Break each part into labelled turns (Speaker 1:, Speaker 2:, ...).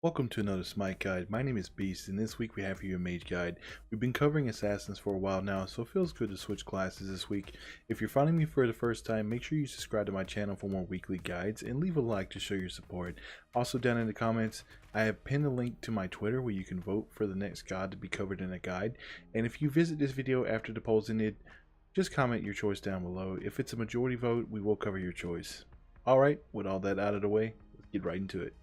Speaker 1: Welcome to another Smite guide. My name is Beast, and this week we have for you a Mage guide. We've been covering assassins for a while now, so it feels good to switch classes this week. If you're finding me for the first time, make sure you subscribe to my channel for more weekly guides, and leave a like to show your support. Also down in the comments, I have pinned a link to my Twitter where you can vote for the next god to be covered in a guide. And if you visit this video after the polls ended, just comment your choice down below. If it's a majority vote, we will cover your choice. Alright, with all that out of the way, let's get right into it.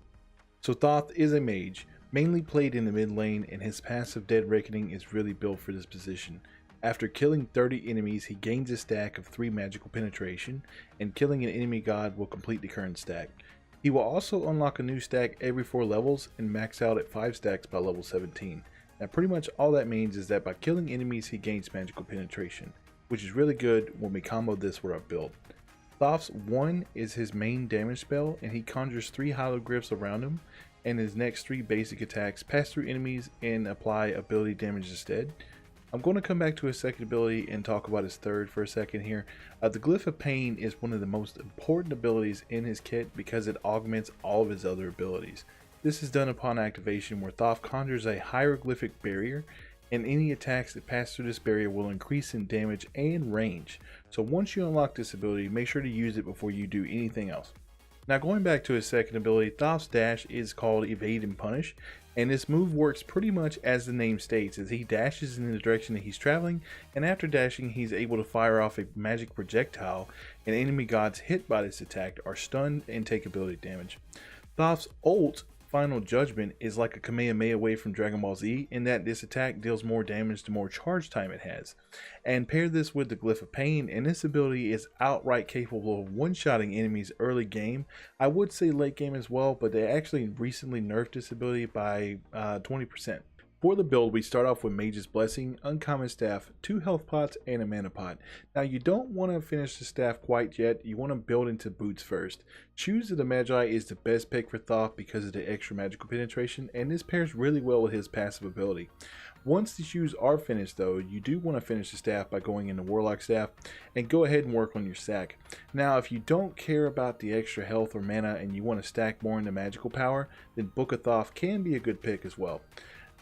Speaker 1: So Thoth is a mage, mainly played in the mid lane, and his passive Dead Reckoning is really built for this position. After killing 30 enemies, he gains a stack of 3 magical penetration, and killing an enemy god will complete the current stack. He will also unlock a new stack every 4 levels and max out at 5 stacks by level 17. Now pretty much all that means is that by killing enemies he gains magical penetration, which is really good when we combo this with our build. Thoth's 1 is his main damage spell, and he conjures 3 hologlyphs around him, and his next 3 basic attacks pass through enemies and apply ability damage instead. I'm going to come back to his second ability and talk about his third for a second here. The Glyph of Pain is one of the most important abilities in his kit because it augments all of his other abilities. This is done upon activation, where Thoth conjures a hieroglyphic barrier, and any attacks that pass through this barrier will increase in damage and range. So once you unlock this ability, make sure to use it before you do anything else. Now going back to his second ability, Thoth's dash is called Evade and Punish, and this move works pretty much as the name states, as he dashes in the direction that he's traveling, and after dashing he's able to fire off a magic projectile, and enemy gods hit by this attack are stunned and take ability damage. Thoth's ult, Final Judgment, is like a Kamehameha wave from Dragon Ball Z, in that this attack deals more damage the more charge time it has. And pair this with the Glyph of Pain, and this ability is outright capable of one-shotting enemies early game. I would say late game as well, but they actually recently nerfed this ability by 20%. For the build, we start off with Mage's Blessing, Uncommon Staff, 2 health pots, and a mana pot. Now you don't want to finish the staff quite yet, you want to build into boots first. Shoes of the Magi is the best pick for Thoth because of the extra magical penetration, and this pairs really well with his passive ability. Once the shoes are finished though, you do want to finish the staff by going into Warlock Staff, and go ahead and work on your sack. Now if you don't care about the extra health or mana and you want to stack more into magical power, then Book of Thoth can be a good pick as well.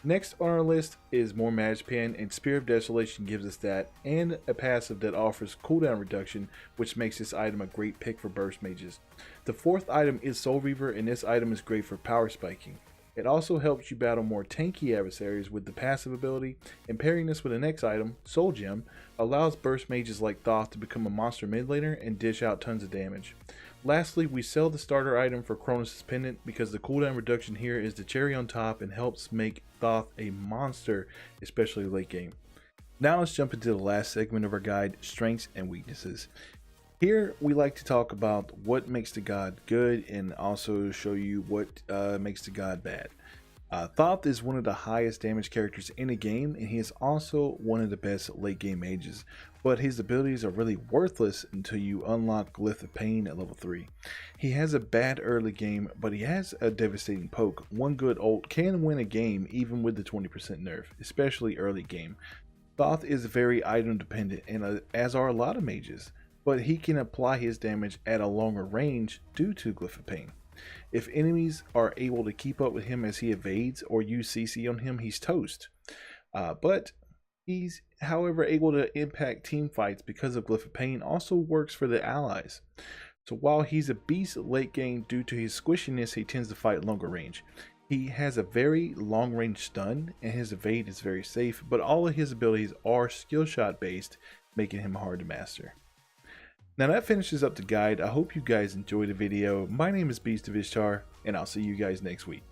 Speaker 1: Next on our list is more Mage Pen, and Spear of Desolation gives us that, and a passive that offers cooldown reduction, which makes this item a great pick for burst mages. The fourth item is Soul Reaver, and this item is great for power spiking. It also helps you battle more tanky adversaries with the passive ability, and pairing this with the next item, Soul Gem, allows burst mages like Thoth to become a monster mid laner and dish out tons of damage. Lastly, we sell the starter item for Cronus' Pendant because the cooldown reduction here is the cherry on top and helps make Thoth a monster, especially late game. Now let's jump into the last segment of our guide, Strengths and Weaknesses. Here we like to talk about what makes the god good and also show you what makes the god bad. Thoth is one of the highest damage characters in the game, and he is also one of the best late game mages, but his abilities are really worthless until you unlock Glyph of Pain at level 3. He has a bad early game, but he has a devastating poke. One good ult can win a game even with the 20% nerf, especially early game. Thoth is very item dependent, and as are a lot of mages, but he can apply his damage at a longer range due to Glyph of Pain. If enemies are able to keep up with him as he evades or use CC on him, he's toast. But he's, however, able to impact team fights because of Glyph of Pain also works for the allies. So while he's a beast late game due to his squishiness, he tends to fight longer range. He has a very long range stun, and his evade is very safe, but all of his abilities are skill shot based, making him hard to master. Now that finishes up the guide. I hope you guys enjoyed the video. My name is Beast of Ishtar, and I'll see you guys next week.